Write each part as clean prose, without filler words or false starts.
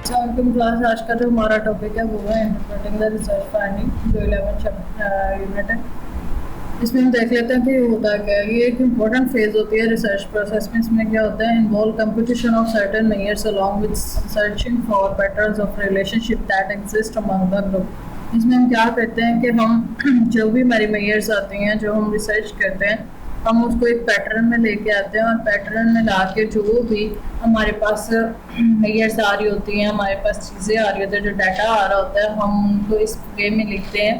Welcome class. आज का जो हमारा टॉपिक है वो है इंटरप्रेटिंग द रिसर्च फाइंडिंग, जो 11 यूनिट है। इसमें हम देख लेते हैं कि होता क्या है। ये एक इम्पोर्टेंट फेज होती है रिसर्च प्रोसेस में। इसमें क्या होता है, involve computation of certain measures along with searching for patterns of relationship that exist among the group. इसमें हम क्या करते हैं कि हम जो भी हमारी मेयर्स आती हैं, जो हम रिसर्च करते हैं, हम उसको एक पैटर्न में लेके आते हैं और पैटर्न में ला के जो भी हमारे पास मेयर्स आ रही होती हैं, हमारे पास चीज़ें आ रही होती हैं, जो डाटा आ रहा होता है, हम उनको इस वे में लिखते हैं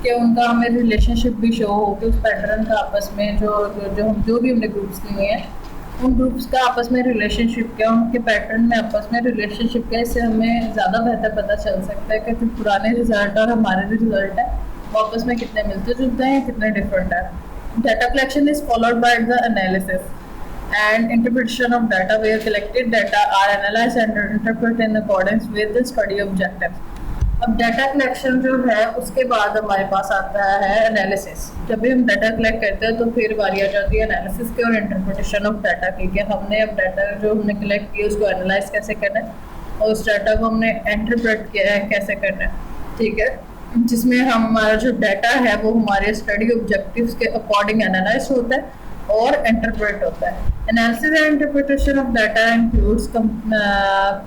कि उनका हमें रिलेशनशिप भी शो हो कि उस पैटर्न का आपस में जो भी हमने ग्रुप्स लिए हैं, उन ग्रुप्स का आपस में रिलेशनशिप क्या, उनके पैटर्न में आपस में रिलेशनशिप क्या। इससे हमें ज़्यादा बेहतर पता चल सकता है कि जो पुराने रिजल्ट और हमारे जो रिजल्ट है वो आपस में कितने मिलते जुलते हैं, कितने डिफरेंट है। Data collection is followed by the analysis and interpretation of data, where collected data are analyzed and interpreted in accordance with the study objectives. अब डाटा कलेक्शन जो है उसके बाद हमारे पास आता है एनालिसिस। जब भी हम डाटा कलेक्ट करते हैं तो फिर बारी आ जाती है एनालिसिस की और इंटरप्रिटेशन ऑफ डाटा की, कि हमने अब डाटा जो हमने कलेक्ट किया उसको एनालाइज कैसे करना है और उस डाटा को हमने इंटरप्रेट किया है कैसे करना है, ठीक है। जिसमें हमारा जो डाटा है वो हमारे स्टडी ऑब्जेक्टिव्स के अकॉर्डिंग एनालाइज होता है और इंटरप्रेट होता है। Analysis and interpretation of data includes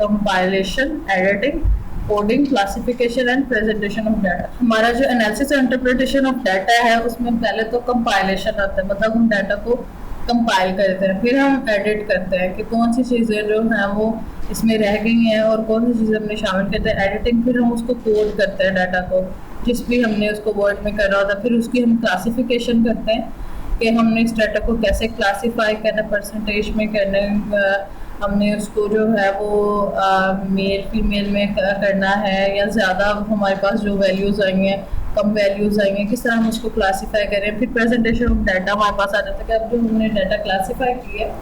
compilation, editing, coding, classification and presentation of data. हमारा जो एनालिसिस और इंटरप्रिटेशन ऑफ डाटा है उसमें पहले तो कंपाइलेशन आता है, मतलब हम डाटा को कंपाइल करते हैं, फिर हम एडिट करते हैं कि कौन सी चीज़ें जो हैं वो इसमें रह गई हैं और कौन सी चीज़ें हमने शामिल करते हैं। एडिटिंग, फिर हम उसको कोड करते हैं डाटा को, जिस भी हमने उसको वर्ड में कर रहा होता है। फिर उसकी हम क्लासिफिकेशन करते हैं कि हमने इस डाटा को कैसे क्लासीफाई करना, परसेंटेज में करना, हमने उसको जो है वो मेल फीमेल में करना है या ज़्यादा हमारे पास जो वैल्यूज़ आई हैं, कम वैल्यूज़ आई हैं, किस तरह हम उसको क्लासीफाई करें। फिर प्रेजेंटेशन ऑफ डाटा हमारे पास आ जाता है कि अब जो हमने डाटा क्लासीफाई की है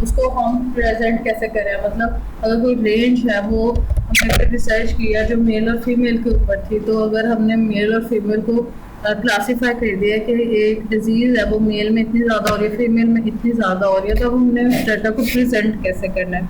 उसको हम प्रेजेंट कैसे करें। मतलब अगर कोई रेंज है वो हमने रिसर्च किया जो मेल और फीमेल के ऊपर थी, तो अगर हमने मेल और फीमेल को क्लासीफाई कर दिया कि एक डिजीज़ है वो मेल में इतनी ज़्यादा हो रही है, फीमेल में इतनी ज़्यादा हो रही है, तो अब हमने उस डाटा को प्रेजेंट कैसे करना है।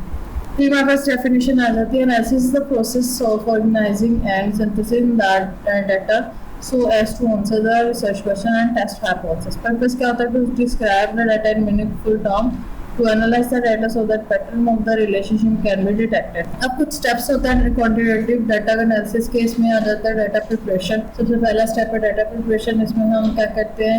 फिर हमारे पास डेफिनेशन आ जाती है। Analysis is the process of organizing and synthesizing that data so as to answer the research question and test hypothesis. Purpose क्या होता है, to describe the data in meaningful term, to analyze the data so that pattern of the relationship can be detected. अब कुछ steps होता है quantitative data analysis के। इसमें आ जाता है डाटा प्रिपरेशन। सबसे पहला स्टेप है डाटा प्रिपरेशन। इसमें हम क्या करते हैं,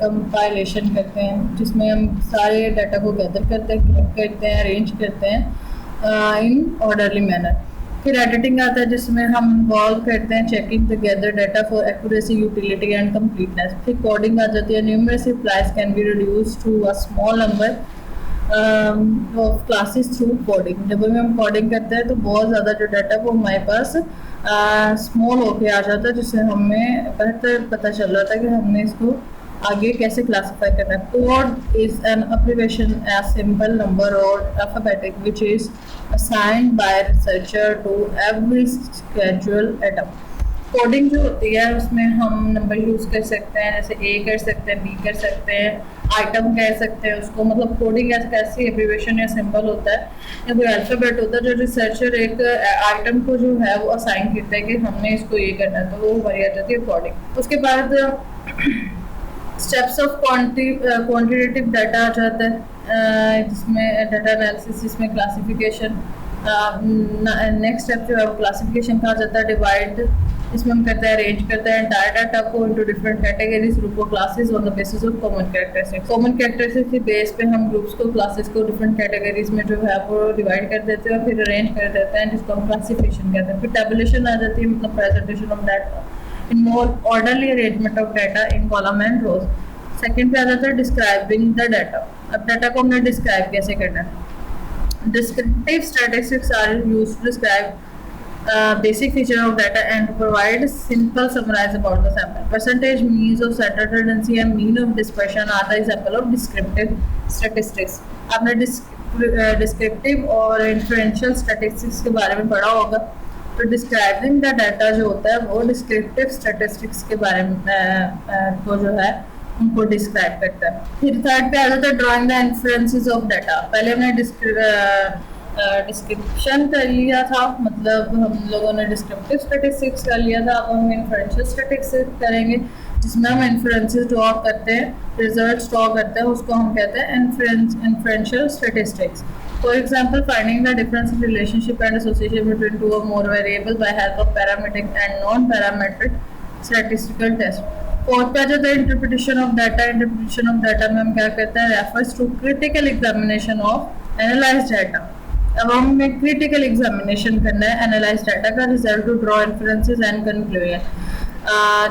कंपाइलेशन करते हैं, जिसमें हम सारे डाटा को गैदर करते हैं, कलेक्ट करते हैं, अरेंज करते हैं इन ऑर्डरली मैनर। फिर एडिटिंग आता है, जिसमें हम इन्वॉल्व करते हैं checking together data for accuracy, utility and completeness. फिर कोडिंग आ जाती है। Numerous replies can be reduce to a small number of classes through coding. जब भी हम कोडिंग करते हैं तो बहुत ज़्यादा जो डाटा वो हमारे पास स्मॉल होके आ जाता है, जिससे हमें बेहतर पता चल रहा था कि हमने इसको आगे कैसे क्लासिफाई करना है। Code is an abbreviation a simple number और alphabetic which is assigned by researcher to every schedule item. Coding जो होती है उसमें हम नंबर यूज़ कर सकते हैं, जैसे ए कर सकते हैं, बी कर सकते हैं, आइटम कह सकते हैं उसको। मतलब कोडिंग कैसी एब्रिविएशन या सिंबल होता है या कोई अल्फ़ाबेट होता है जो रिसर्चर एक आइटम को जो है वो असाइन करता है कि हमने इसको ये करना है, तो वो हमारी आ जाती है कोडिंग। उसके बाद स्टेप्स ऑफ क्वांटिटेटिव डाटा आ जाता है, जिसमें डाटा एनालिसिस, जिसमें क्लासिफिकेशन। नेक्स्ट स्टेप जो है वो क्लासिफिकेशन का आ जाता है। डिवाइड, इसमें हम करते हैं अरेंज करते हैं एंटायर डाटा को into different categories, group of classes on the basis of common characteristics. Common characteristics के बेस पे हम ग्रुप्स को, क्लासेस को डिफरेंट कैटेगरीज में जो है वो डिवाइड कर देते हैं और फिर अरेंज कर देते हैं, जिसको हम क्लासिफिकेशन कहते हैं। फिर टेबुलेशन आ जाती है, मतलब presentation of data involve orderly arrangement of data in column and rows. Second पे आ जाता है डिस्क्राइबिंग द डाटा। अब डाटा को हमने डिस्क्राइब कैसे करना है। Descriptive statistics are used to describe basic feature of data and to provide simple summarize about the sample. Percentage, means of central tendency and mean of dispersion are the example of descriptive statistics. आपने descriptive और influential statistics के बारे में पढ़ा होगा। तो describing the data जो होता है वो डिस्क्रिप्टिव स्टैटिस्टिक्स के बारे में को जो है उनको डिस्क्राइब करता है। फिर थर्ड पे आ जाता है drawing the influences of data. पहले हमने डिस्क्रिप्शन कर लिया था, मतलब हम लोगों ने डिस्क्रिप्टिव स्टैटिस्टिक्स कर लिया था। अब हम इन्फ्रेंशियल स्टैटिस्टिक्स करेंगे, जिसमें हम इन्फ्रेंसेस ड्रॉ करते हैं, रिजल्ट्स ड्रॉ करते हैं, उसको हम कहते हैं inferential statistics. For example, finding the difference in relationship and association between two और more variable by help of parametric and non parametric statistical test. Fourth पे जो द इंटरप्रिटेशन ऑफ डाटा में हम क्या कहते हैं, refers to critical examination of analysed data. अब हमें क्रिटिकल एग्जामिनेशन करना है एनालाइज डाटा का, result to draw inferences and conclusion.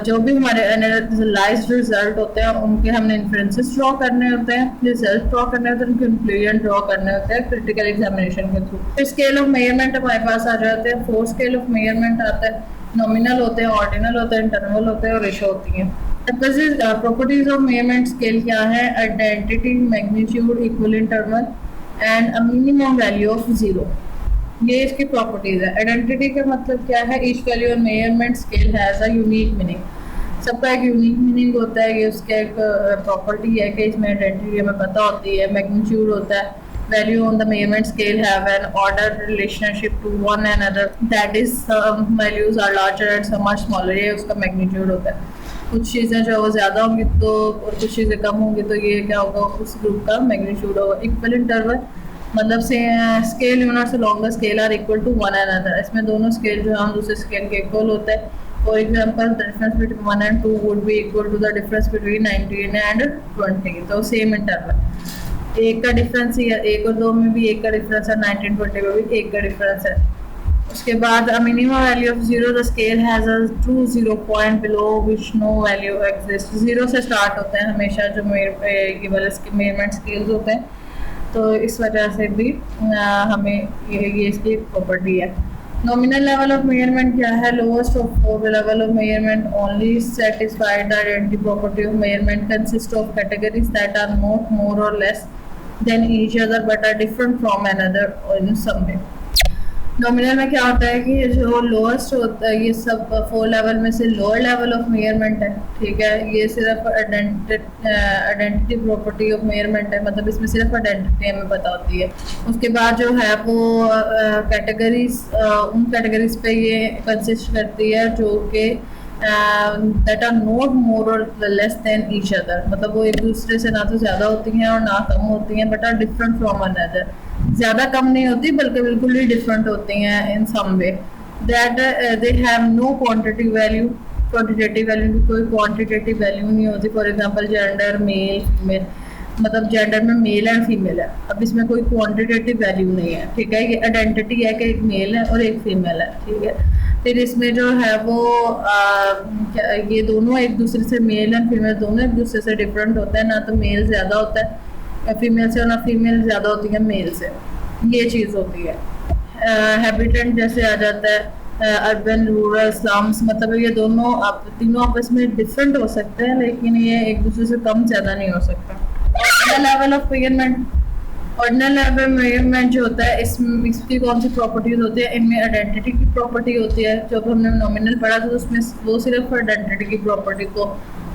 जो भी हमारे एनालाइज्ड रिजल्ट होते हैं उनके हमने इन्फ्रेंसेस ड्रॉ करने होते हैं, रिजल्ट ड्रॉ करने होते हैं, कंक्लूजन ड्रॉ करने होते हैं क्रिटिकल एग्जामिनेशन के थ्रू। फिर स्केल ऑफ मेजरमेंट हमारे पास आ जाते हैं। 4 स्केल ऑफ मेजरमेंट आता है, नॉमिनल होते हैं, ऑर्डिनल होते हैं, इंटरवल होते हैं और रेशो होती है। प्रॉपर्टीज ऑफ मेजरमेंट स्केल क्या है, identity, magnitude, equal interval and a minimum value of 0। ये इसकी प्रॉपर्टीज है। आइडेंटिटी का मतलब क्या है, each value on measurement scale has a unique meaning. सबका एक यूनिक मीनिंग होता है, ये उसका एक प्रॉपर्टी है कि इसमें आइडेंटिटी हमें पता होती है। मैग्नीट्यूड होता है, value on the measurement scale have an order relationship to one another, that is some values are larger and some are smaller, ये उसका मैग्नीट्यूड होता है। कुछ चीज़ें जो वो ज़्यादा होंगी तो और कुछ चीज़ें कम होंगी तो ये क्या होगा, उस ग्रुप का मैग्नीट्यूड होगा। इक्वल इंटरवल मतलब से scale units longer scale are equal to one another, इसमें दोनों स्केल जो हम दूसरे स्केल के इक्वल होता है। For example, the difference between 1 and 2 would be equal to the difference between 19 and 20, तो सेम इंटरवल। एक का डिफरेंस ही है, 1 और 2 में भी 1 का डिफरेंस है, 19-20 में भी 1 का डिफरेंस है। उसके बाद minimum value of 0, the scale has a true 0 point below which no value exist. 0 से स्टार्ट होते हैं हमेशा जो ये वाले मेजरमेंट स्केल्स होते हैं, तो इस वजह से भी हमें ये इसकी प्रॉपर्टी है। नॉमिनल लेवल ऑफ मेजरमेंट क्या है, lowest of level of measurement only satisfied the identity property of measurement consist of categories that are not more और less than each other but are different from another in some way. Nominal में क्या होता है कि जो lowest होता है, ये सब 4 लेवल में से लोअर लेवल ऑफ मेजरमेंट है, ठीक है। ये सिर्फ आइडेंटिटी प्रॉपर्टी ऑफ मेजरमेंट है, मतलब इसमें सिर्फ आइडेंटिटी हमें पता होती है। उसके बाद जो है वो कैटेगरीज, उन कैटेगरीज पे ये कंसिस्ट करती है जो कि दैट आर नॉट मोर और लेस देन ईच अदर, मतलब वो एक दूसरे से ना तो ज़्यादा होती हैं और ना कम होती हैं, but are different from another. ज़्यादा कम नहीं होती बल्कि बिल्कुल ही डिफरेंट होती हैं in some way. That they have no quantity value, quantitative value की कोई क्वांटिटेटिव वैल्यू नहीं होती। For example, gender, male, female, मतलब जेंडर में मेल एंड फीमेल है, अब इसमें कोई क्वांटिटेटिव वैल्यू नहीं है, ठीक है। ये आइडेंटिटी है कि एक मेल है और एक फीमेल है, ठीक है। फिर इसमें जो है वो ये दोनों एक दूसरे से, मेल एंड फीमेल दोनों एक दूसरे से डिफरेंट होते हैं, ना तो मेल ज़्यादा होता है फीमेल से और ना फीमेल ज़्यादा होती है मेल से, ये चीज़ होती है। हैबिटेंट जैसे आ जाता है, अर्बन, रूरल, स्लम्स, मतलब ये दोनों तीनों आपस में डिफरेंट हो सकते हैं, लेकिन ये एक दूसरे से कम ज़्यादा नहीं हो सकता। Ordinal level of measurement, ordinal level measurement जो होता है इसकी कौन सी प्रॉपर्टीज होती है, इनमें आइडेंटिटी की प्रॉपर्टी होती है। जब हमने नॉमिनल पढ़ा था तो उसमें वो सिर्फ आइडेंटिटी की प्रॉपर्टी को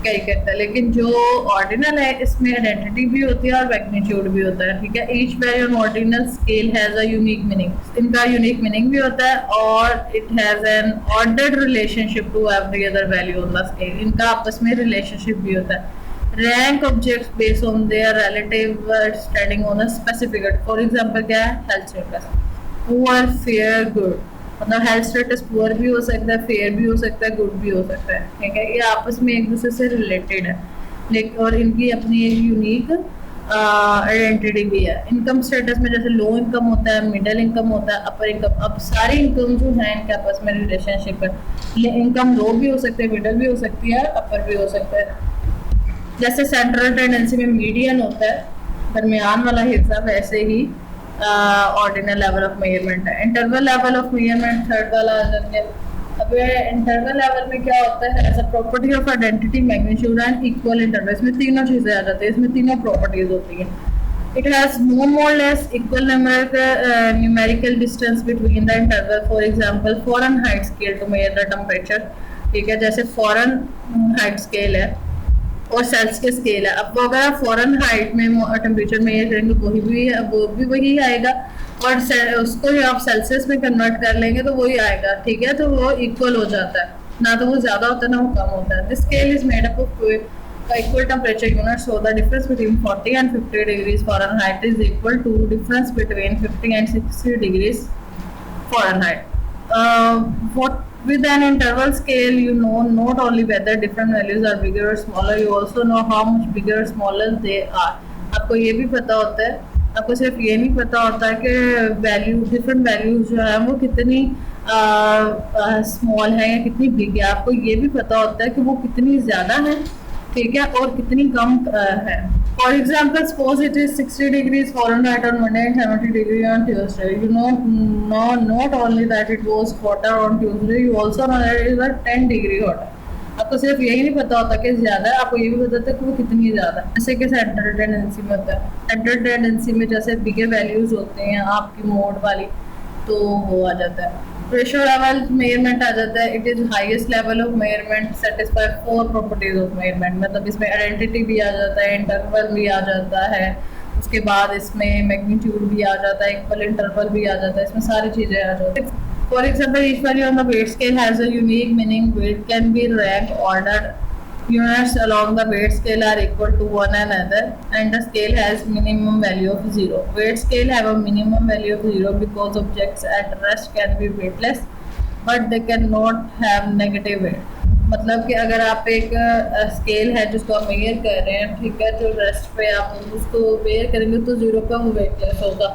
कैरी करता है, लेकिन जो ऑर्डिनल है इसमें आइडेंटिटी भी होती है और मैग्नीट्यूड भी होता है, ठीक है। Each value on ordinal scale has a unique meaning, इनका यूनिक मीनिंग भी होता है और it has an ordered relationship to every other value on the scale, इनका आपस में रिलेशनशिप भी होता है। Rank objects based on their relative standing on a specific, for example क्या है, health status, poor, fair, good, मतलब हेल्थ स्टेटस पुअर भी हो सकता है, फेयर भी हो सकता है, गुड भी हो सकता है, ठीक है। ये आपस में एक दूसरे से रिलेटेड है, लेकिन और इनकी अपनी एक यूनिक आइडेंटिटी भी है। इनकम स्टेटस में जैसे लो इनकम होता है, मिडिल इनकम होता है, अपर इनकम, अब सारी इनकम जो है इनके आपस में रिलेशनशिप है। इनकम लो भी हो सकती है, मिडिल भी हो सकती है, अपर भी हो सकता है। जैसे सेंट्रल टेंडेंसी में मीडियन होता है, दरमियान वाला हिस्सा, वैसे ही ऑर्डिनल लेवल ऑफ मेजरमेंट है। Interval level of measurement third वाला आ जाता है। अब इंटरवल लेवल में क्या होता है, as a property of identity, magnitude and equal interval, इसमें तीनों चीज़ें आ जाती है, इसमें तीनों प्रॉपर्टीज होती हैं। It has no more less equal numerical distance between the interval, for example Fahrenheit scale to measure the temperature, ठीक है। जैसे फॉरेन हाइट स्केल है और सेल्स के स्केल है, अब वो अगर आप फॉरेन हाइट में टेम्परेचर मेजर करेंगे वो भी वही आएगा, और उसको ही आप सेल्सियस में कन्वर्ट कर लेंगे तो वही आएगा, ठीक है, तो वो इक्वल हो जाता है, ना तो वो ज्यादा होता है ना वो कम होता है। This scale is made up of equal temperature units, so the difference between 40 and 50 degrees Fahrenheit is equal to difference between 50 and 60 degrees Fahrenheit. What with an interval scale, you know not only whether different values are bigger or smaller, you also know how much bigger or smaller they are. आपको ये भी पता होता है, आपको सिर्फ ये नहीं पता होता है कि वैल्यू डिफरेंट वैल्यूज जो है वो कितनी स्मॉल है या कितनी बिग है, आपको ये भी पता होता है कि वो कितनी ज़्यादा है, ठीक है, और कितनी कम है। For example suppose it is 60 degrees Fahrenheit on Monday and 70 degree on Tuesday, you know not only that it was hotter on Tuesday, you also know that it is 10 degree hotter. आपको सिर्फ यही नहीं पता होता कि ज्यादा है, आपको ये भी पता होता है कि वो कितनी ज्यादा है। जैसे कि सेंट्रल टेंडेंसी में होता है, सेंट्रल टेंडेंसी में जैसे बिगर वैल्यूज होते हैं आपकी मोड वाली, तो वो आ जाता है। प्रेशर लेवल मेजरमेंट आ जाता है, it is highest level of measurement satisfy 4 properties of measurement, मतलब इसमें आइडेंटिटी भी आ जाता है, इंटरवल भी आ जाता है, उसके बाद इसमें मैग्नीट्यूड भी आ जाता है, इक्वल इंटरवल भी आ जाता है, इसमें सारी चीजें आ जाती है। For example each value on the weight scale has a unique meaning, weight can be rank order, units along the weight scale are equal to one another and the scale has minimum value of 0. Weight scale have a minimum value of 0 because objects at rest can be weightless but they cannot have negative weight. मतलब कि अगर आप एक scale है जिसको आप major कर रहे हैं, ठीक है, जो रेस्ट पे आप उसको मेजर करेंगे तो 0 पे वो वेटलेस होगा,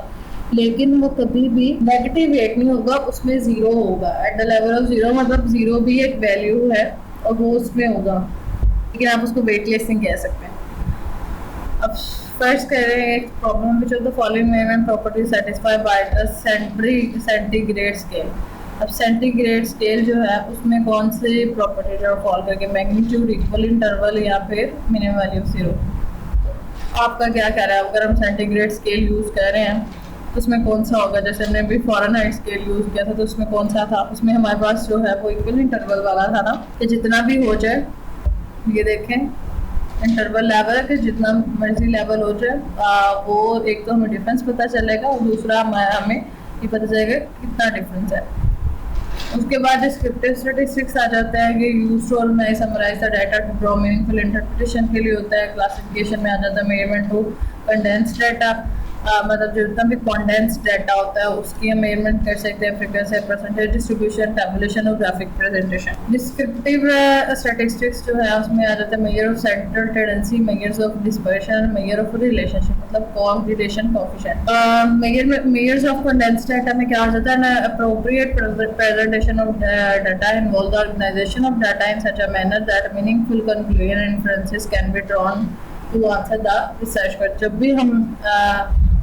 लेकिन वो कभी भी नेगेटिव वेट नहीं होगा, उसमें 0 होगा। एट द लेवल ऑफ 0 मतलब 0 भी एक वैल्यू है और वो उसमें होगा, लेकिन आप उसको वेटलेस नहीं कह सकते। अब फर्स्ट कह रहे हैं एक problem which of the following measurement property satisfy by the centigrade scale. अब सेंटीग्रेड स्केल जो है उसमें कौन से प्रॉपर्टी जो फॉल करके, मैग्नीट्यूड, इक्वल इंटरवल या फिर मिनिमम वैल्यू 0। आपका क्या कह रहा है, अगर हम सेंटीग्रेड स्केल यूज़ कर रहे हैं तो उसमें कौन सा होगा? जैसे हमने भी फॉरेनहाइट स्केल यूज़ किया था तो उसमें कौन सा था, उसमें हमारे पास जो है वो इक्वल इंटरवल वाला था ना, कि जितना भी हो जाए, ये देखें इंटरवल लेवल है कि जितना मर्जी लेवल हो जाए वो एक तो हमें डिफरेंस पता चलेगा और दूसरा हमें ये पता चलेगा कितना डिफरेंस है। उसके बाद डिस्क्रिप्टिव स्टैटिस्टिक्स आ जाता है, ये use to organise summarise the data to draw meaningful interpretation के लिए होता है। क्लासिफिकेशन में आ जाता है मेजरमेंट टू कंडेंस डाटा, मतलब जितना भी कॉन्डेंस डाटा होता है उसकी हम मेजरमेंट कर सकते हैं, फिगर से परसेंटेज डिस्ट्रीब्यूशन, टेबुलेशन और ग्राफिक प्रेजेंटेशन। डिस्क्रिप्टिव स्टैटिस्टिक्स जो है उसमें आ जाता है measure of central tendency, measures of dispersion, measure of relationship, मतलब correlation coefficient. Measures of condense data में क्या आ जाता है ना, appropriate presentation of data involve the organization of data in such a manner that meaningful conclusion and inferences can be drawn to answer the research. पर जब भी हम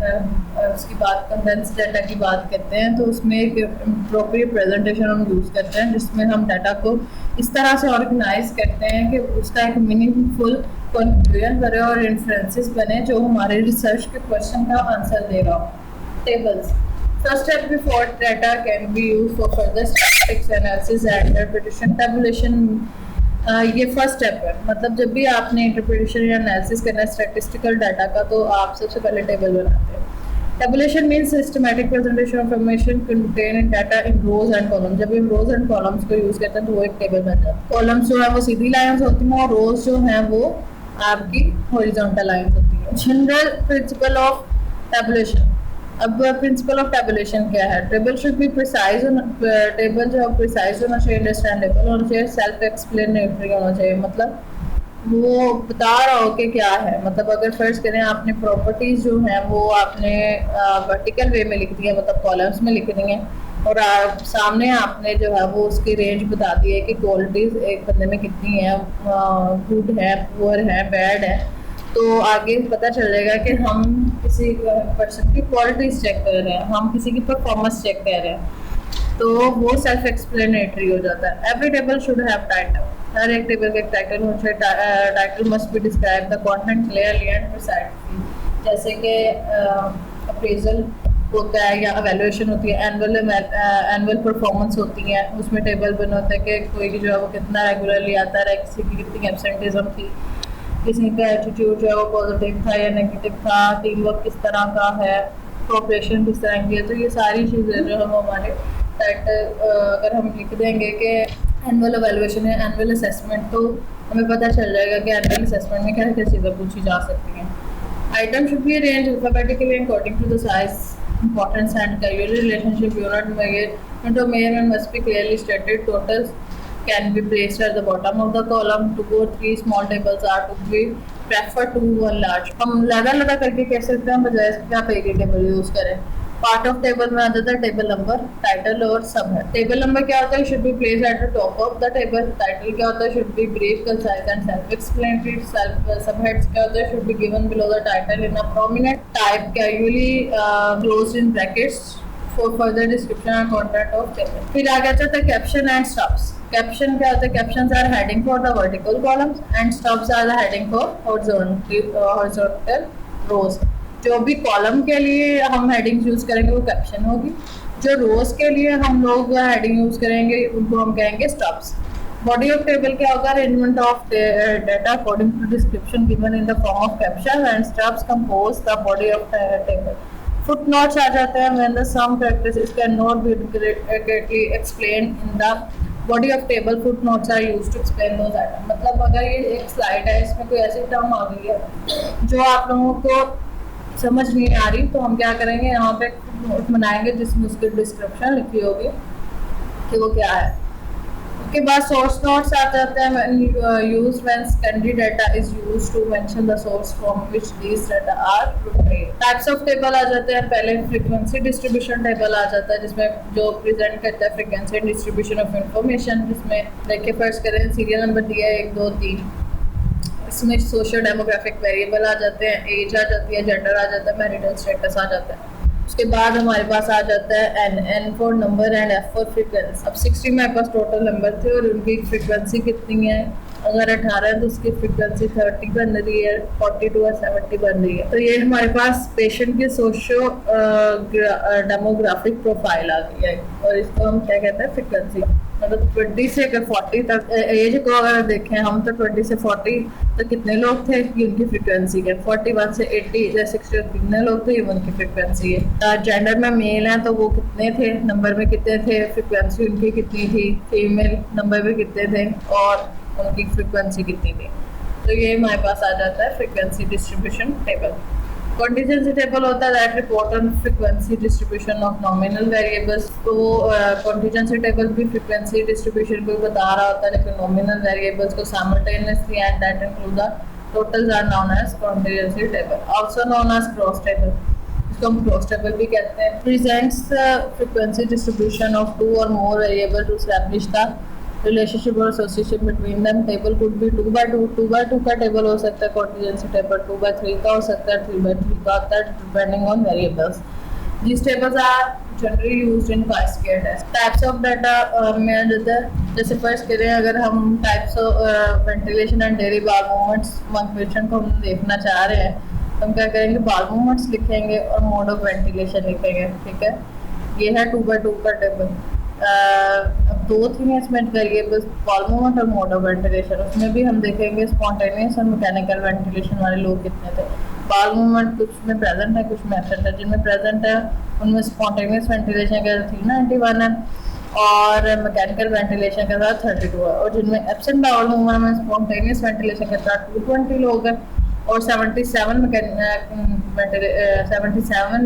उसकी बात कंडेंस डाटा की बात करते हैं तो उसमें एक अप्रोप्रिएट प्रेजेंटेशन हम यूज़ करते हैं जिसमें हम डाटा को इस तरह से ऑर्गेनाइज करते हैं कि उसका एक मीनिंगफुल कंक्लूजन बने और इन्फ्रेंसेस बने जो हमारे रिसर्च के क्वेश्चन का आंसर दे रहा हो। Tables first step before data can be use for further statistics analysis and interpretation. Tabulation ये फर्स्ट स्टेप है, मतलब जब भी आपने इंटरप्रिटेशन या एनालिसिस करना है स्टैटिस्टिकल डाटा का तो आप सबसे पहले टेबल बनाते हैं। Tabulation means systematic presentation of information contain in data in rows and columns. जब हम रोज एंड कॉलम्स को यूज करते हैं तो वो एक टेबल बन जाता है। कॉलम्स जो है वो सीधी लाइंस होती हैं और रोज जो है वो आपकी हॉरिजॉन्टल लाइंस होती है। General principle of tabulation. अब प्रिंसिपल ऑफ टेबुलेशन क्या है? Table should be precise, table जो है प्रिसाइज होना चाहिए, अंडरस्टैंडेबल होना चाहिए, सेल्फ एक्सप्लेनेटरी होना चाहिए, मतलब वो बता रहा हो कि क्या है। मतलब अगर फर्ज करें आपने प्रॉपर्टीज जो हैं वो आपने वर्टिकल वे में लिख दी है, मतलब कॉलम्स में लिख दी हैं और सामने आपने जो है वो उसकी रेंज बता दी है कि क्वालिटीज एक बंदे में कितनी है, गुड है, पुअर है, बैड है, तो आगे पता चल जाएगा कि हम किसी पर्सन की क्वालिटीज चेक कर रहे हैं, हम किसी की परफॉर्मेंस चेक कर रहे हैं, तो वो सेल्फ एक्सप्लेनेटरी हो जाता है। Every table should have title. हर एक टेबल का एक टाइटल होना चाहिए। Title must be describe the content clearly and precisely. जैसे कि अप्रेजल होता है या एवेल्युएशन होती है, एनुअल परफॉर्मेंस होती है, उसमें टेबल बना होता है कि कोई जो है वो कितना रेगुलरली आता है, किसी की कितनी एब्सेंटिज्म थी, किसी का एटीट्यूड जो है वो पॉजिटिव था या नेगेटिव था, टीम वर्क किस तरह का है, कॉपरेशन किस तरह की है। तो ये सारी चीज़ें जो हम हमारे अगर हम लिख देंगे कि एनुअल एवेलुएशन है, एनुअल असेसमेंट, तो हमें पता चल जाएगा कि एनुअल असेसमेंट में क्या क्या चीज़ें पूछी जा सकती हैं। Item should be arrange alphabetically according to the size, importance and causal relationship unit measurement must be clearly stated. Totals can be placed at the bottom of the column. 2 or 3 small tables are to be preferred to one large. हम लगा करके कह सकते हैं बजाय इसके आप एक ही टेबल यूज करें। पार्ट ऑफ टेबल में आ जाता है टेबल नंबर, टाइटल और सब हेड। टेबल नंबर क्या होता है, should be place at the top of the table. Title क्या होता है, should be brief, concise and self explanatory. सब हेड्स क्या होता है, should be given below the title in a prominent type, casually closed in brackets for further description and content of table. फिर आगे जाता है कैप्शन एंड स्टब्स। कैप्शन क्या होता है, captions are heading for the vertical columns and stubs are the heading for horizontal rows. जो भी column के लिए हम हेडिंग यूज करेंगे वो कैप्शन होगी, जो रोज के लिए हम लोग हेडिंग यूज करेंगे उनको हम कहेंगे स्टब्स। बॉडी ऑफ टेबल क्या होगा, arrangement of data according to description given in the form of caption and stubs compose the body of table. Footnotes आ जाते हैं when the some practices can not be accurately explained in the body of table. footnotes are used to explain those items। मतलब अगर ये एक slide है, इसमें कोई ऐसी टर्म आ गई है जो आप लोगों को समझ नहीं आ रही, तो हम क्या करेंगे, यहाँ पे नोट बनाएंगे जिसमें उसकी डिस्क्रिप्शन लिखी होगी कि वो क्या है। उसके बाद सोर्स नोट्स आ जाते हैं, used when secondary data is used to mention the source from which these data are prepared. Types of table आ जाते हैं, पहले फ्रीक्वेंसी डिस्ट्रीब्यूशन टेबल आ जाता है जिसमें जो प्रेजेंट करता है फ्रीक्वेंसी डिस्ट्रीब्यूशन ऑफ इंफॉर्मेशन, जिसमें देखिए फर्स्ट करें सीरियल नंबर दिया है 1 2 3, इसमें सोशल डेमोग्राफिक वेरिएबल आ जाते हैं, एज आ जाती है, जेंडर आ जाता है, मैरिटल स्टेटस आ जाता है। उसके बाद हमारे पास आ जाता है N for number and F for frequency. अब 60 मेरे पास टोटल नंबर थे और उनकी फ्रीक्वेंसी कितनी है, अगर 18 है तो उसकी फ्रीक्वेंसी 30 बन रही है, 42 और 70 बन रही है। तो ये हमारे पास पेशेंट की सोशो डेमोग्राफिक प्रोफाइल आ गई है और इसको हम क्या कहते हैं, फ्रीक्वेंसी। मतलब 20 से अगर 40 तक एज को अगर देखें हम, तो 20 से 40 तक कितने लोग थे, ये उनकी फ्रीक्वेंसी है। 41 से 80 या 60 कितने लोग थे, ये उनकी फ्रीक्वेंसी है। जेंडर में मेल हैं तो वो कितने थे, नंबर में कितने थे, फ्रीक्वेंसी उनकी कितनी थी। फीमेल नंबर में कितने थे और उनकी फ्रीक्वेंसी कितनी थी। तो ये हमारे पास आ जाता है frequency distribution table. Contingency table होता है that report on frequency distribution of nominal variables. तो कॉन्टिजेंसी टेबल भी फ्रीक्वेंसी डिस्ट्रीब्यूशन को बता रहा होता है, लेकिन नॉमिनल वेरिएबल्स को simultaneously and that include the totals are known as contingency table, also known as cross table. इसको हम क्रॉस टेबल भी कहते हैं। प्रेजेंट्स फ्रीक्वेंसी डिस्ट्रीब्यूशन ऑफ 2 और more variable to establish the relationship और association between them. Table could be 2x2, 2x2 का table हो सकता है कॉन्टिजेंसी टेबल, 2x3 का हो सकता है, 3x3 का होता है, depending on variables. These tables are generally used in chi-square test. Types of data में आ जाता है, जैसे फर्स्ट करें अगर हम types of ventilation and dairy बाल मूवमेंट्स क्वेश्चन को हम देखना चाह रहे हैं, तो हम क्या करेंगे, बाल मूवमेंट्स लिखेंगे और मोड ऑफ वेंटिलेशन लिखेंगे। ठीक है, ये है 2x2 का टेबल। अब 2 थी इसमें वेरिएबल्स, बाल मूवमेंट और मोड ऑफ वेंटिलेशन। उसमें भी हम देखेंगे स्पॉन्टेनियस और मैकेनिकल वेंटिलेशन वाले लोग कितने थे। बाल मूवमेंट कुछ में प्रेजेंट है, कुछ में एब्सेंट है। जिनमें प्रेजेंट है उनमें स्पॉन्टेनियस वेंटिलेशन का 391 है और मैकेनिकल वेंटिलेशन के साथ 32 है, और जिनमें एब्सेंट बाउल मूवमेंट में स्पॉन्टेनियस वेंटिलेशन के साथ 220 लोग हैं और 77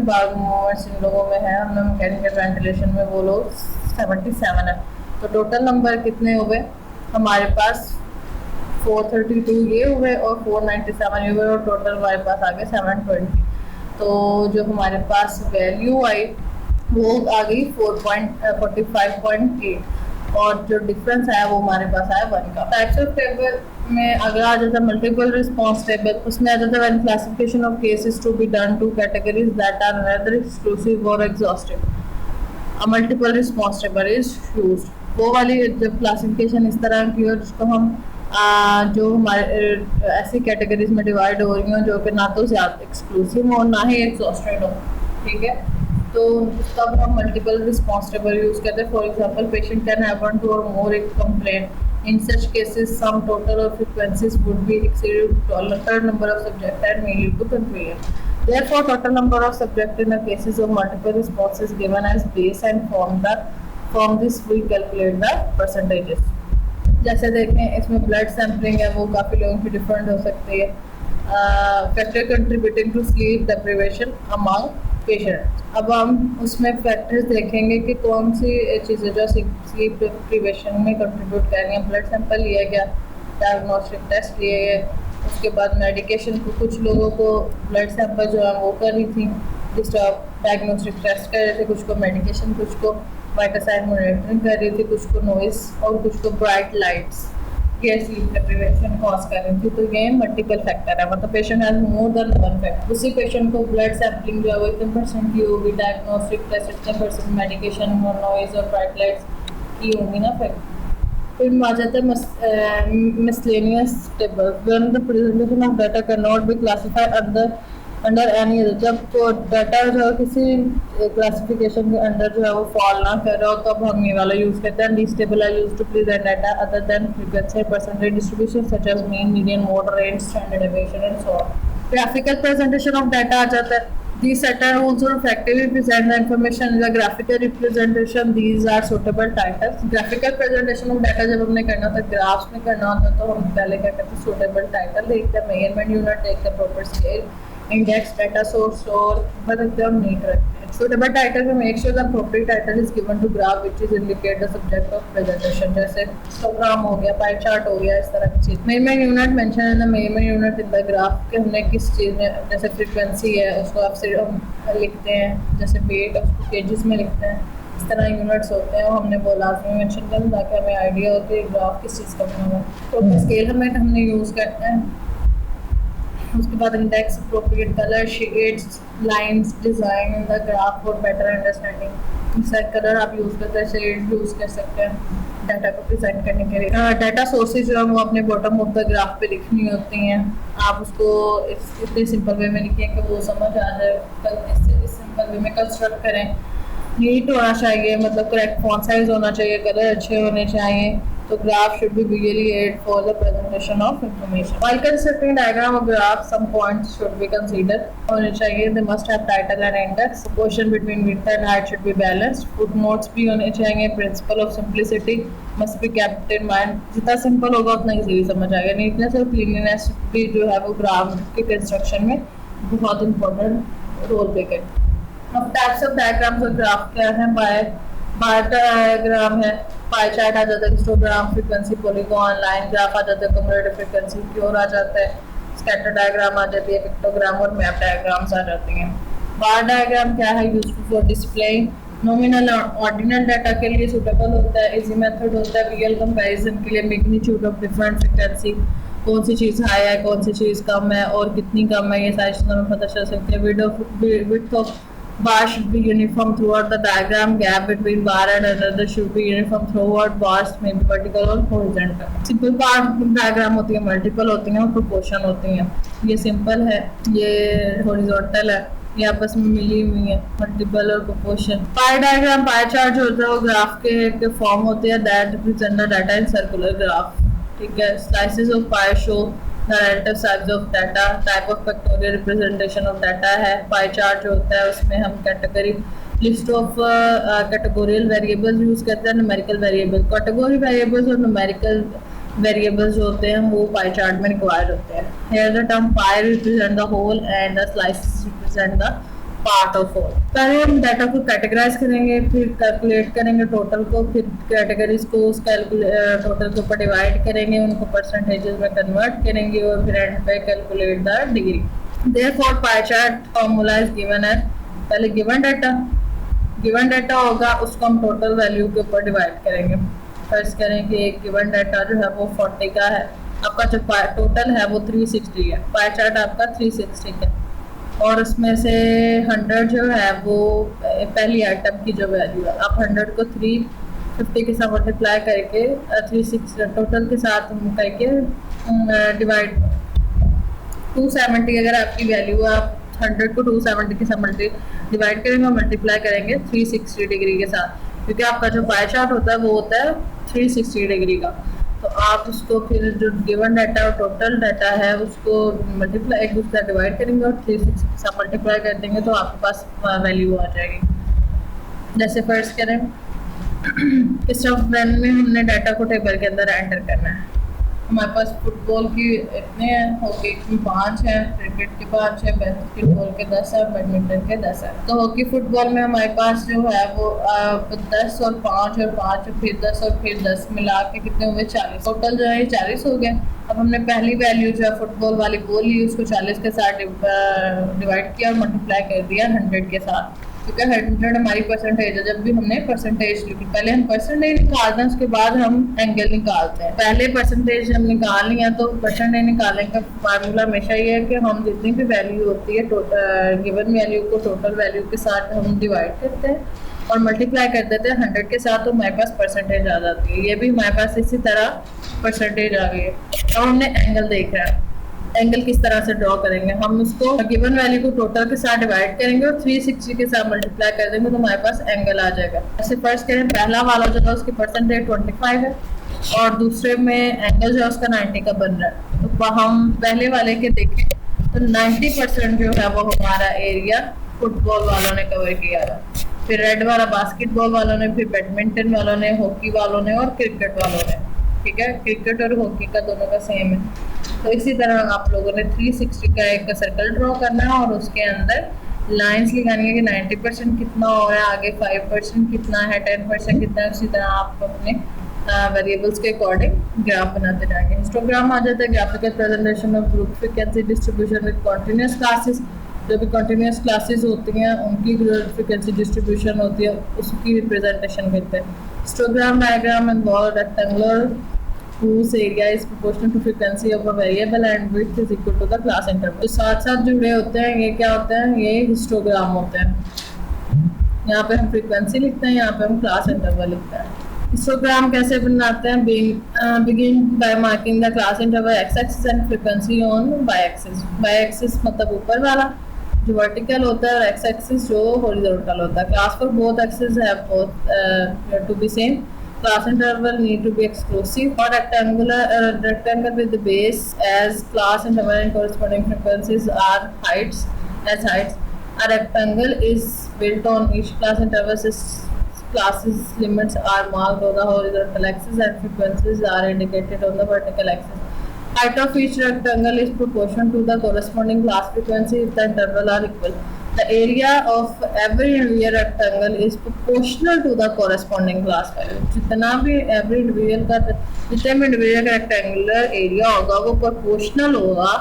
बाउल मूवमेंट्स इन लोगों में है, उनमें मैकेनिकल वेंटिलेशन में वो लोग 77 है। तो टोटल नंबर कितने हो गए हमारे पास, 432 ये हुए और 497 ये हुए, और टोटल हमारे पास आ गए 720। तो जो हमारे पास वैल्यू आई वो आ गई 45.8 और जो डिफरेंस आया वो हमारे पास आया 1 का। टाइप्स ऑफ टेबल में अगर आ जाता है मल्टीपल रिस्पॉन्स टेबल, उसमें आ जाता है when classification of cases to be done to categories that are neither exclusive और exhaustive. A multiple response table is used. वो वाली जब क्लासिफिकेशन इस तरह की हो जिसको हम जो हमारे ऐसी कैटेगरीज में डिवाइड हो रही हो जो कि ना तो ज़्यादा एक्सक्लूसिव हो ना ही एग्जॉस्टेड हो, ठीक है, तो तब हम मल्टीपल रिस्पॉन्स टेबल यूज़ करते हैं। For example, patient can have 1 2 or more complaint. In such cases sum total और frequencies would be exceed to a number of subject and may lead to confusion। Therefore, total number of subject in the cases of multiple responses given as base and from this we calculate the percentages. जैसे देखें इसमें blood sampling है वो काफ़ी लोगों की different हो सकती है. Factor contributing to sleep deprivation among patient. अब हम उसमें फैक्टर्स देखेंगे कि कौन सी चीज़ें जो स्लीप डेप्रिवेशन में कंट्रीब्यूट कर रही हैं. ब्लड सैंपल लिया गया, डायग्नोस्टिक टेस्ट लिए गए, उसके बाद मेडिकेशन को कुछ लोगों को ब्लड सैंपल जो है वो कर रही थी डिस्टर्ब, डायग्नोस्टिक टेस्ट कर रहे थे, कुछ को मेडिकेशन, कुछ को वाइटासाइन मॉनिटरिंग कर रही थी, कुछ को नॉइस और कुछ को ब्राइट लाइट्स ये स्लीप डेप्रिवेशन कॉज कर रही थी. तो ये मल्टीपल फैक्टर है, मतलब patient has more than one factor. उसी पेशेंट को ब्लड सैंपलिंग जो है वो इतने परसेंट की होगी, डायग्नोस्टिक टेस्ट इतने परसेंट, मेडिकेशन और नॉइस और ब्राइट लाइट्स की होंगी ना फैक्टर. फिर आ जाता है miscellaneous table when the presentation of data can not be classified under any other. जब तो डाटा जो है किसी क्लासिफिकेशन के अंडर जो है वो फॉल ना कर रहा हो तब हम ये वाला यूज़ करते हैं. This table are used to present data other than frequency percentage distribution such as mean, median, mode, range, standard deviation and so on. Graphical presentation of data आ जाता है. These set are also effectively present the information in the graphical representation. These are suitable titles. Graphical presentation of data जब हमने करना था, graphs में करना होता तो हम पहले क्या करते हैं, suitable title देखते हैं, measurement unit देखते हैं, proper scale, index, data source और बदलते हैं और neat रखते हैं. Suitable title में make sure the appropriate title is given to graph which is indicate the subject of presentation. जैसे histogram हो गया, pie chart हो गया, इस तरह की चीज़. measurement unit mention in the measurement unit in the graph कि हमने किस चीज़ में, जैसे frequency है उसको आप सिर्फ लिखते हैं, जैसे weight उसको kgs में लिखते हैं, इस तरह यूनिट्स होते हैं और हमने वो लाजमी मेंशन करना ताकि हमें आइडिया हो कि ग्राफ किस चीज़ का बना हुआ है. तो स्केल हमने यूज़ करते हैं. उसके बाद index, appropriate colour, shades, lines, design in the graph for better understanding. Set colour आप यूज़ करते हैं, शेड यूज़ कर सकते हैं डाटा को प्रेजेंट करने के लिए. डाटा सोर्सेज जो है वो अपने बॉटम ऑफ द ग्राफ पे लिखनी होती हैं. आप उसको इतने सिंपल वे में लिखें कि वो समझ आ जाए. इस सिंपल वे में कंस्ट्रक्ट करें. नीट होना चाहिए, मतलब करेक्ट फॉन्ट साइज होना चाहिए, कलर अच्छे होने चाहिए. तो graph should be visually aid for the presentation of information. While constructing diagram of graph, some points should be considered. होने चाहिए. They must have title and index. Proportion between width and height should be balanced. Footnotes भी होने चाहिए. Principle of simplicity must be kept in mind. जितना simple होगा उतना easily समझ आएगा. नीटनेस और क्लीनलीनेस भी जो है वो ग्राफ के कंस्ट्रक्शन में बहुत इंपॉर्टेंट रोल प्ले करते हैं. अब टाइप्स ऑफ डायग्राम्स और ग्राफ क्या है. बार डायग्राम है, पाई चार्ट आ जाता है, histogram, frequency, polygon, line graph आ जाता है, कम्युलेटिव फ्रीक्वेंसी, क्योर आ जाता है, स्कैटर डायग्राम आ जाती है, पिक्टोग्राम और मैप डायग्राम्स आ जाती हैं. बार डायग्राम क्या है, useful for displaying nominal ordinal data के लिए सूटेबल होता है. इजी मेथड होता है रियल कंपैरिजन के लिए. मैग्नीट्यूड ऑफ डिफरेंट फ्रीक्वेंसी, कौन सी चीज़ हाई है, कौन सी चीज़ कम है और कितनी कम है, ये सारी चीज़ों में पता चल सकती है. Width of bar should be uniform throughout the diagram. Gap between bar and another should be uniform throughout. Bars may be vertical or horizontal. Simple bar diagram होती है, multiple होती हैं और proportion होती हैं. ये simple है, ये horizontal है, ये आपस में मिली हुई है, मल्टीपल और प्रोपोर्शन. पाई डायग्राम, पाई चार्ट जो होता है वो ग्राफ के फॉर्म होते हैं that represent the data in circular graph. ठीक है. Slices of pi show the relative size of data. Type of factorial representation of data है. पाई चार्ट जो होता है उसमें हम category list of categorical variables use करते हैं. न्यूमेरिकल वेरिएबल, कैटेगरी वेरिएबल्स और न्यूमेरिकल वेरिएबल्स जो होते हैं वो पाई चार्ट में रिक्वायर्ड होते हैं. Here the term pie represent the whole and the slices represent the part of whole. पहले हम डाटा को कैटेगराइज करेंगे, फिर कैलकुलेट करेंगे टोटल को, फिर कैटेगरीज को उस टोटल के ऊपर डिवाइड करेंगे, उनको परसेंटेजेस में कन्वर्ट करेंगे और फिर एंड पे calculate the degree. Therefore pie chart formula is given है. पहले गिवन डाटा होगा, उसको हम टोटल वैल्यू के ऊपर डिवाइड करेंगे. फर्स्ट करें कि एक गिवन डाटा जो है वो 40 का है, आपका जो टोटल है वो 360 है, पाई चार्ट आपका 360 है और उसमें से 100 जो है वो पहली आइटम की जो वैल्यू है. आप 100 को 350 के साथ मल्टीप्लाई करके 360 टोटल के साथ करके डिवाइड 270 अगर आपकी वैल्यू है, आप 100 को 270 के साथ डिवाइड करेंगे और मल्टीप्लाई करेंगे 360 डिग्री के साथ, क्योंकि आपका जो पाई चार्ट होता है वो होता है 360 डिग्री का. तो आप उसको फिर जो गिवन डाटा और टोटल डाटा है उसको मल्टीप्लाई एक दूसरा डिवाइड करेंगे और 360 के साथ मल्टीप्लाई कर देंगे तो आपके पास वैल्यू आ जाएगी। जैसे फर्ज करें इस ब्रांड में हमने डाटा को टेबल के अंदर एंटर करना है। हमारे पास फुटबॉल की इतने हैं, हॉकी की 5 है, क्रिकेट के 5 है, बास्केटबॉल के 10 है, बैडमिंटन के 10 है। तो हॉकी फुटबॉल में हमारे पास जो है वो 10 और 5 और 5 और फिर 10 और फिर 10 मिला के कितने हुए 40। टोटल जो है 40 हो गए। अब हमने पहली वैल्यू जो है फुटबॉल वाली वो ली, उसको 40 के साथ डिवाइड किया और मल्टीप्लाई कर दिया 100 के साथ, क्योंकि 100 हमारी परसेंटेज है। जब भी हमने परसेंटेज लिखी पहले हम परसेंटेज निकालते हैं, उसके बाद हम एंगल निकालते हैं। पहले परसेंटेज हम निकाल लिया तो परसेंटेज निकालने का फार्मूला हमेशा ये है कि हम जितनी भी वैल्यू होती है गिवन वैल्यू को टोटल वैल्यू के साथ हम डिवाइड करते हैं और मल्टीप्लाई कर देते हैं 100 के साथ, तो हमारे पास परसेंटेज आ जाती है। ये भी हमारे पास इसी तरह परसेंटेज आ गई है। अब हमने एंगल देखा है, एंगल किस तरह से ड्रॉ करेंगे। हम उसको गिवन वैल्यू को टोटल के साथ डिवाइड करेंगे और 360 के साथ मल्टीप्लाई कर देंगे तो हमारे पास एंगल आ जाएगा। ऐसे फर्स्ट करें पहला वाला जो है उसकी परसेंटेज 25 है और दूसरे में एंगल जो है उसका 90 का बन रहा है। तो हम पहले वाले के देखें तो 90% जो है वो हमारा एरिया फुटबॉल वालों ने कवर किया है, फिर रेड वाला बास्केटबॉल वालों ने, फिर बैडमिंटन वालों ने, हॉकी वालों ने और क्रिकेट वालों ने। ठीक है, क्रिकेट और हॉकी का दोनों का सेम है। तो इसी तरह आप लोगों ने 360 का एक सर्कल ड्रॉ करना है और उसके अंदर लाइंस लिखानी है कि 90% कितना हो रहा है, आगे 5% कितना है, 10% कितना है। उसी तरह आप अपने वेरिएबल्स के अकॉर्डिंग ग्राफ बनाते जाएंगे। हिस्टोग्राम आ जाता है graphical presentation of group frequency distribution with continuous classes. जो भी कॉन्टिन्यूस क्लासेस होती हैं उनकी फ्रीक्वेंसी डिस्ट्रीब्यूशन होती है, उसकी रिप्रेजेंटेशन करते हैं। Histogram diagram involve rectangular whose area is proportional to frequency of a variable and width is equal to the class interval। तो साथ साथ जुड़े होते हैं, ये क्या होते हैं, ये हिस्टोग्राम होते हैं। यहाँ पे हम फ्रीक्वेंसी लिखते हैं, यहाँ पे हम क्लास इंटरवल लिखते हैं। हिस्टोग्राम कैसे बनाते हैं, begin by marking the class interval x axis and frequency on y axis। y axis मतलब ऊपर वाला जो वर्टिकल होता है और x axis जो हॉरिजॉन्टल होता है। Class for both axes have both to be same। Class interval need to be exclusive or rectangle with the base as class interval and corresponding frequencies are heights as heights। A rectangle is built on each class interval. Classes limits are marked on the horizontal axis and frequencies are indicated on the vertical axis। Height of each rectangle is proportional to the corresponding class frequency if the interval are equal। The area of every individual rectangle is proportional to the corresponding class value। जितना भी every individual का जितने भी individual का rectangular area होगा वो proportional होगा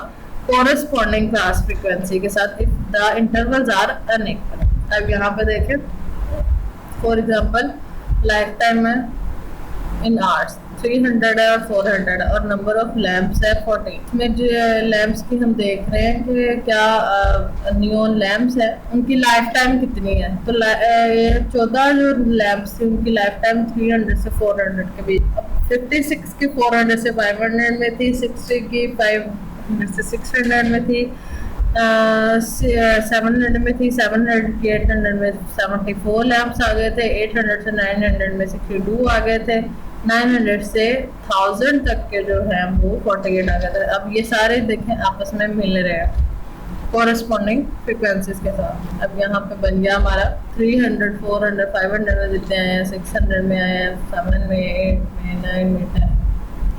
corresponding class frequency के साथ if the intervals are unequal। अब यहाँ पे देखें for example lifetime है in hours 300 है और 400 है और नंबर ऑफ लैम्प्स है 40। इसमें जो लैम्प्स की हम देख रहे हैं कि क्या नियॉन लैम्प्स है, उनकी लाइफ टाइम कितनी है। तो 14 जो लैम्प्स थी उनकी लाइफ टाइम 300 से 400 के बीच। 56 की 400 से 500 में थी, 60 की 500 से 600 में थी, 700 में थी, 700 की 800 में 74 लैम्प्स आ गए थे, 800 से 900 में 62 आ गए थे, 900 से 1000 तक के जो है वो 48 आ गए थे। अब ये सारे देखें आपस में मिल रहे हैं कॉरेस्पॉन्डिंग फ्रीक्वेंसीज के साथ। अब यहाँ पे बन गया हमारा 300, 400, 500 में जितने आए हैं, 600 में आए हैं, 7 में, 8 में, 9 में 10।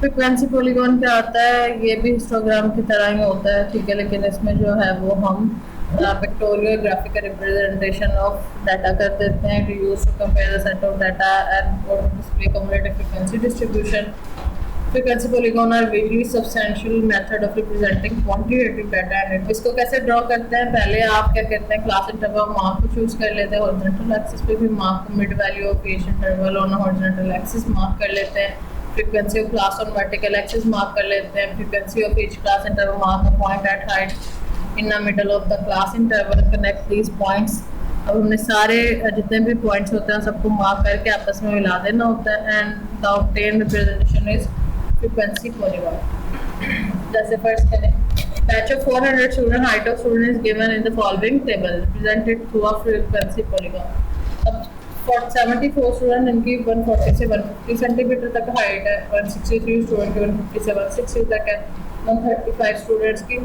फ्रीक्वेंसी पॉलीगॉन क्या होता है, ये भी हिस्टोग्राम की तरह ही होता है, ठीक है, लेकिन इसमें जो है वो हम pictorial graphical representation of data कर देते हैं to use to compare the set of data and और display cumulative frequency distribution. Frequency polygon are very substantial method of representing quantitative data and इसको कैसे ड्रॉ करते हैं। पहले आप क्या करते हैं, क्लास इंटरवल मार्क को चूज कर लेते हैं, हॉरिजॉन्टल एक्सिस पे भी mark mid value of each interval on horizontal axis mark कर लेते हैं, frequency of class on vertical axis mark कर लेते हैं, frequency of each class interval mark a point at height in the middle of the class interval, connect these points। अब हमने सारे जितने भी पॉइंट्स होते हैं सबको मार्क करके आपस में मिला देना होता है and the obtained representation is frequency polygon. जैसे फर्स्ट करें batch of 400 student, height of student is given in the following table, represented through a frequency polygon. अब 74 स्टूडेंट, इनकी 140 से 150 सेंटीमीटर तक हाइट है, 163 स्टूडेंट की 150 से 160 तक है, 135 स्टूडेंट्स की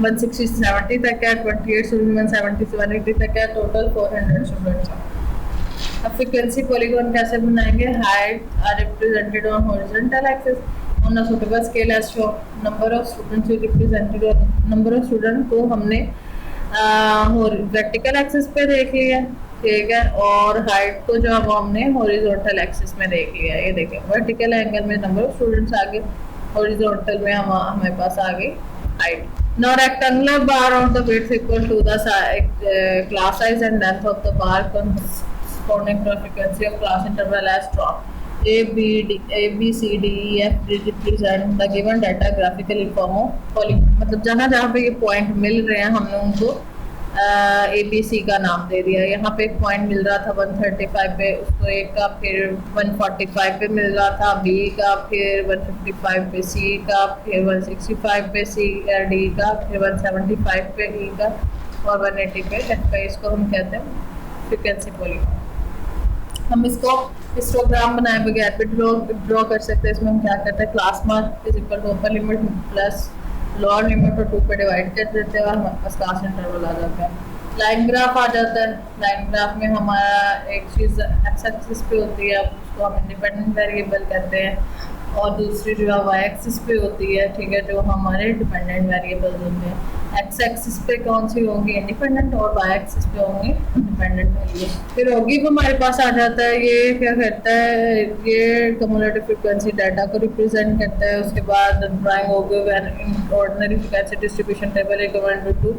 160 से 70 तक है, 28 स्टूडेंट 170 से 180 तक है, टोटल 400 स्टूडेंट्स हैं। अब फ्रीक्वेंसी पॉलीगॉन कैसे बनाएंगे? Height are represented on horizontal axis on a suitable scale as shown. Number of students represented on number of student को हमने वर्टिकल एक्सिस पे देख लिया, ठीक है, और हाइट को जो अब हमने हॉरिजॉन्टल एक्सिस में देख लिया। ये देखें, वर्टिकल एंगल में नंबर ऑफ स्टूडेंट्स आ गए, हॉरिजॉन्टल में हमारे पास आ गई height. Now rectangular bar of the width equal to the class size and length of the bar corresponding to the frequency of class interval as drawn. A, B, C, D, E, F represent the given data graphical in form of polygon। मतलब जहाँ पे ये point मिल रहे हैं हमने उनको ABC का नाम दे दिया। यहाँ पे एक पॉइंट मिल रहा था 135 पे, उसको A का, फिर 145 पे मिल रहा था B का, फिर 155 पे C का, फिर 165 पे D का, फिर 175 पे E का और 180 पे F का। इसको हम कहते हैं फ्रीक्वेंसी पॉलीगॉन। हम इसको हिस्टोग्राम बनाए बगैर भी ड्रॉ कर सकते हैं। इसमें हम क्या करते हैं, class mark is equal to upper limit plus lower limit और 2 पे डिवाइड कर देते हैं और हमारे पास क्लास इंटरवल आ जाता है। लाइन ग्राफ आ जाता है। लाइन ग्राफ में हमारा एक चीज़ एक्स एक्सिस पे होती है, उसको हम इंडिपेंडेंट वेरिएबल कहते हैं, और दूसरी जो है वाई एक्सिस पे होती है, ठीक है, जो हमारे डिपेंडेंट वेरिएबल्स होते हैं। एक्स एक्सिस पे कौन सी होंगी, इंडिपेंडेंट, और वाई एक्सिस पे होंगी इंडिपेंडेंट वेरिएबल। फिर होगी वो हमारे पास आ जाता है, ये क्या करता है, ये कम्युलेटिव फ्रीक्वेंसी डाटा को रिप्रेजेंट करता है। उसके बाद ड्राइंग होगी ordinary frequency distribution table equal to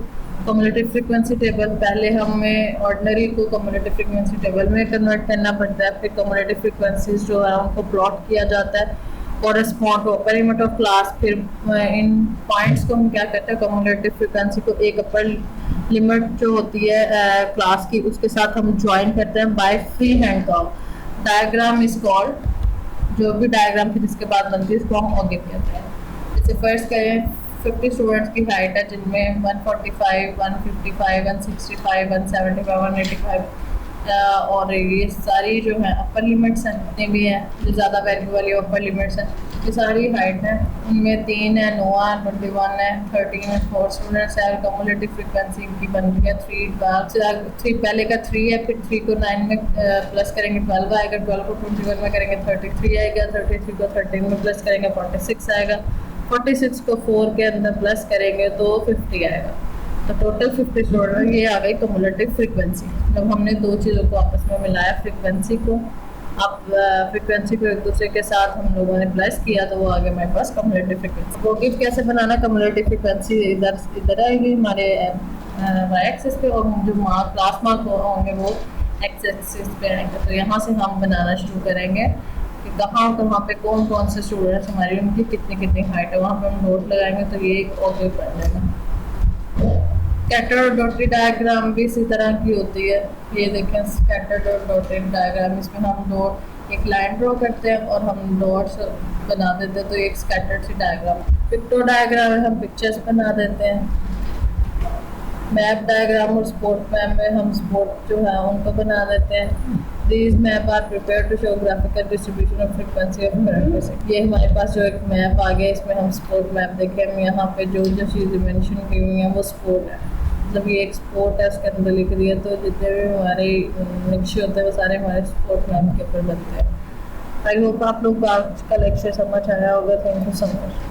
cumulative frequency table. पहले हमें ऑर्डिनरी को कम्युलेटिव फ्रीक्वेंसी टेबल में कन्वर्ट करना पड़ता है, फिर कम्युलेटिव फ्रीक्वेंसीज जो है उनको प्लॉट किया जाता है correspond to upper limit of class. फिर इन पॉइंट्स को हम क्या करते हैं, कम्युलेटिव फ्रीक्वेंसी को एक अपर लिमिट जो होती है क्लास की, उसके साथ हम ज्वाइन करते हैं by free hand curve. Diagram is called, जो भी डायग्राम फिर इसके बाद बनती है इसको हम आगे कहते हैं। जैसे फर्स्ट करें 50 स्टूडेंट्स की हाइट है, जिनमें 145, 155, 165, 175, 185 और ये सारी जो है अपर लिमिट्स हैं, जितनी भी हैं जो ज़्यादा वैल्यू वाली अपर लिमिट्स हैं, ये सारी हाइट है। उनमें 3 है, नोआ 21 है, 13 है, 4 स्टूडेंट्स है। कम्युलेटिव फ्रीक्वेंसी की बनती है 3 पहले का 3 है, फिर 3 को 9 में प्लस करेंगे 12 आएगा, 12 को 21 में करेंगे 33 आएगा, 33 को 13 में प्लस करेंगे 46 आएगा, 46 को 4 के अंदर प्लस करेंगे तो 50 आएगा। तो टोटल 50 स्टूडेंट, ये आ गई कम्युलेटिव फ्रीक्वेंसी। जब हमने दो चीज़ों को आपस में मिलाया, फ्रीक्वेंसी को अब फ्रीक्वेंसी को एक दूसरे के साथ हम लोगों ने प्लस किया, तो वो आ गया हमारे पास कम्युलेटिव फ्रीक्वेंसी। वो गिव कैसे बनाना, कम्युलेटिव फ्रीक्वेंसी इधर आएगी हमारे वाई एक्सिस पे, और जो क्लास मार्क होंगे वो एक्स एक्सिस पे आएंगे। तो यहाँ से हम बनाना शुरू करेंगे कि कहाँ पे कौन कौन से स्टूडेंट्स हमारी, उनकी कितनी कितनी हाइट है, वहाँ पे हम नोट लगाएंगे तो ये एक ऑब्जेक्ट बन जाएगा। स्कैटर और डॉटेड डायग्राम भी इसी तरह की होती है। ये देखें स्कैटर और डॉटेड डायग्राम, इसमें हम डॉट एक लाइन ड्रॉ करते हैं और हम डॉट्स बना देते हैं, तो एक scatter C diagram. Picto diagram में हम पिक्चर्स बना देते हैं। मैप डायग्राम और स्पोर्ट मैप में हम स्पोर्ट जो है उनको बना देते हैं। These map are prepared to show graphical distribution of frequency of characteristics। ये हमारे पास जो एक मैप आ गया, इसमें हम स्पोर्ट मैप देखें, हम यहाँ पे जो जो चीज़ें मेंशन की हुई हैं वो स्पोर्ट है, मतलब ये एक स्पोर्ट है, उसके अंदर लिख रही है, तो जितने भी हमारे नक्शे होते हैं वो सारे हमारे स्पोर्ट मैप के ऊपर बनते हैं। आई होप आप लोग आज का लेक्चर समझ आया होगा। Thank you so much.